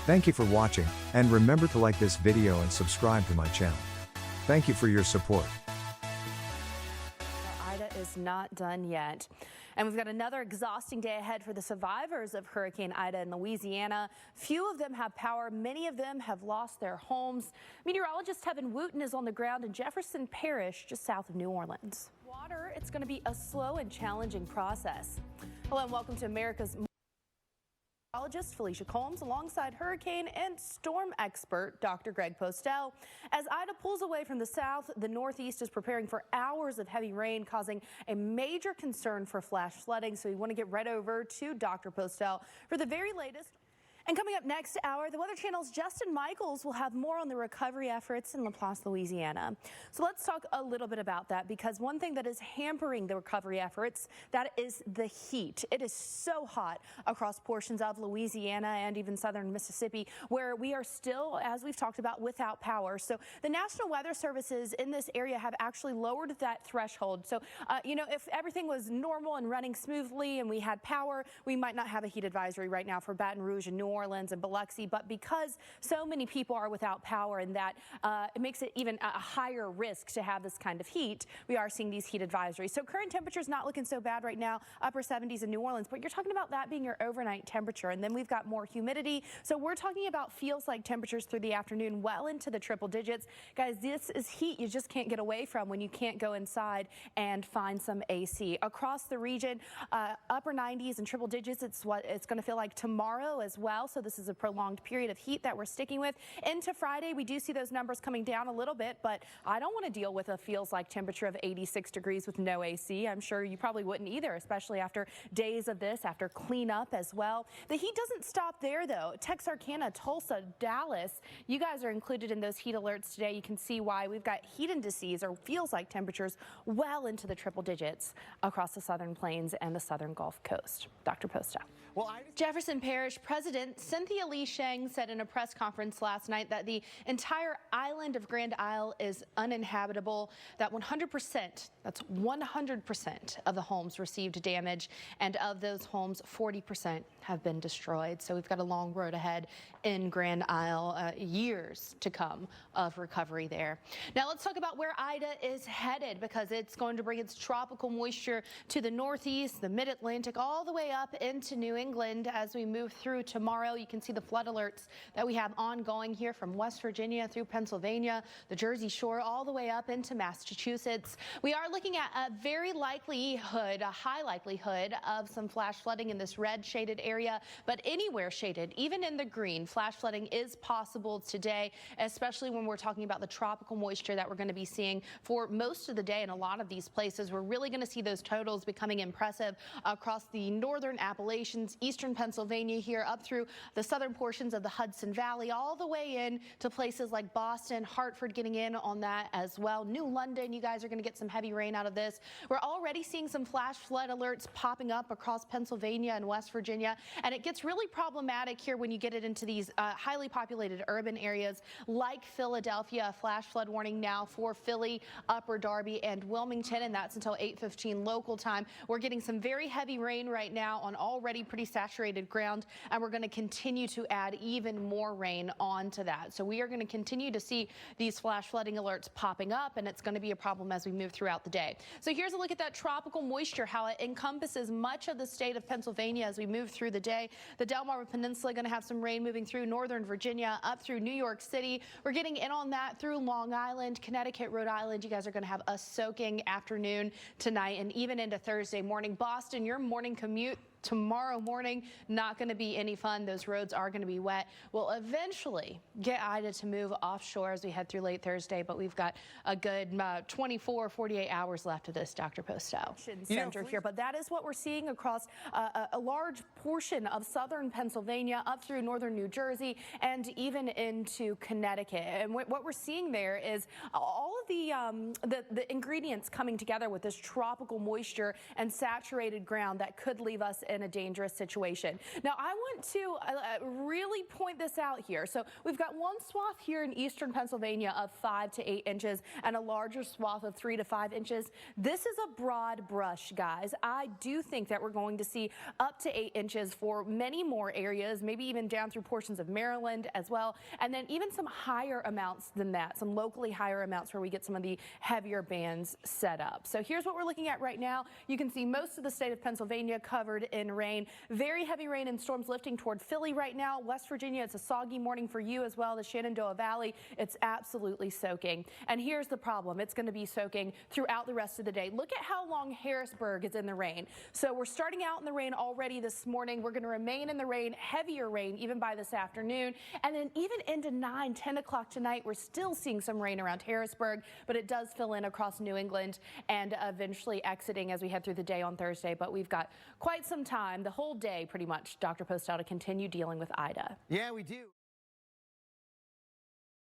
Thank you for watching, and remember to like this video and subscribe to my channel. Thank you for your support. Ida is not done yet. And we've got another exhausting day ahead for the survivors of Hurricane Ida in Louisiana. Few of them have power. Many of them have lost their homes. Meteorologist Kevin Wooten is on the ground in Jefferson Parish, just south of New Orleans. Water, it's going to be a slow and challenging process. Hello and welcome to America's meteorologist Felicia alongside hurricane and storm expert Dr. Greg Postel. As Ida pulls away from the south, the northeast is preparing for hours of heavy rain, causing a major concern for flash flooding. So we want to get right over to Dr. Postel for the very latest. And coming up next hour, the Weather Channel's Justin Michaels will have more on the recovery efforts in Laplace, Louisiana. So let's talk a little bit about that, because one thing that is hampering the recovery efforts, that is the heat. It is so hot across portions of Louisiana and even southern Mississippi, where we are still, as we've talked about, without power. So the National Weather Services in this area have actually lowered that threshold. So, if everything was normal and running smoothly and we had power, we might not have a heat advisory right now for Baton Rouge and New Orleans and Biloxi, but because so many people are without power, and that it makes it even a higher risk to have this kind of heat, we are seeing these heat advisories. So current temperatures not looking so bad right now, upper 70s in New Orleans, but you're talking about that being your overnight temperature, and then we've got more humidity. So we're talking about feels like temperatures through the afternoon well into the triple digits. Guys, this is heat you just can't get away from when you can't go inside and find some AC. Across the region, upper 90s and triple digits, it's what it's going to feel like tomorrow as well. So this is a prolonged period of heat that we're sticking with. Into Friday, we do see those numbers coming down a little bit, but I don't want to deal with a feels like temperature of 86 degrees with no AC. I'm sure you probably wouldn't either, especially after days of this, after cleanup as well. The heat doesn't stop there, though. Texarkana, Tulsa, Dallas, you guys are included in those heat alerts today. You can see why. We've got heat indices, or feels like temperatures, well into the triple digits across the southern plains and the southern Gulf Coast. Dr. Postel. Jefferson Parish President Cynthia Lee Sheng said in a press conference last night that the entire island of Grand Isle is uninhabitable, that 100%, that's 100% of the homes received damage, and of those homes, 40% have been destroyed. So we've got a long road ahead in Grand Isle, years to come of recovery there. Now let's talk about where Ida is headed, because it's going to bring its tropical moisture to the northeast, the mid-Atlantic, all the way up into New England as we move through tomorrow. You can see the flood alerts that we have ongoing here from West Virginia through Pennsylvania, the Jersey Shore, all the way up into Massachusetts. We are looking at a high likelihood of some flash flooding in this red shaded area, but anywhere shaded, even in the green, flash flooding is possible today, especially when we're talking about the tropical moisture that we're going to be seeing for most of the day in a lot of these places. We're really going to see those totals becoming impressive across the northern Appalachians, eastern Pennsylvania here, up through the southern portions of the Hudson Valley, all the way in to places like Boston, Hartford getting in on that as well. New London, you guys are going to get some heavy rain out of this. We're already seeing some flash flood alerts popping up across Pennsylvania and West Virginia, and it gets really problematic here when you get it into these highly populated urban areas like Philadelphia. A flash flood warning now for Philly, Upper Darby, and Wilmington, and that's until 8:15 local time. We're getting some very heavy rain right now on already pretty saturated ground, and we're going to continue to add even more rain onto that. So we are going to continue to see these flash flooding alerts popping up, and it's going to be a problem as we move throughout the day. So here's a look at that tropical moisture, how it encompasses much of the state of Pennsylvania as we move through the day. The Delmarva Peninsula going to have some rain moving through northern Virginia up through New York City. We're getting in on that through Long Island, Connecticut, Rhode Island. You guys are going to have a soaking afternoon tonight and even into Thursday morning. Boston, your morning commute tomorrow morning, not going to be any fun. Those roads are going to be wet. We'll eventually get Ida to move offshore as we head through late Thursday, but we've got a good 24, 48 hours left of this, Dr. Postel. Center here, but that is what we're seeing across a large portion of southern Pennsylvania, up through northern New Jersey, and even into Connecticut. And what we're seeing there is all of the ingredients coming together with this tropical moisture and saturated ground that could leave us in a dangerous situation. Now, I want to really point this out here. So we've got one swath here in eastern Pennsylvania of 5 to 8 inches and a larger swath of 3 to 5 inches. This is a broad brush, guys. I do think that we're going to see up to 8 inches inches for many more areas, maybe even down through portions of Maryland as well. And then even some higher amounts than that, some locally higher amounts where we get some of the heavier bands set up. So here's what we're looking at right now. You can see most of the state of Pennsylvania covered in rain. Very heavy rain and storms lifting toward Philly right now. West Virginia, it's a soggy morning for you as well. The Shenandoah Valley, it's absolutely soaking. And here's the problem. It's going to be soaking throughout the rest of the day. Look at how long Harrisburg is in the rain. So we're starting out in the rain already this morning. We're going to remain in the rain, heavier rain even by this afternoon. And then even into 9, 10 o'clock tonight, we're still seeing some rain around Harrisburg, but it does fill in across New England and eventually exiting as we head through the day on Thursday. But we've got quite some time, the whole day pretty much, Dr. Postel, to continue dealing with Ida. Yeah, we do.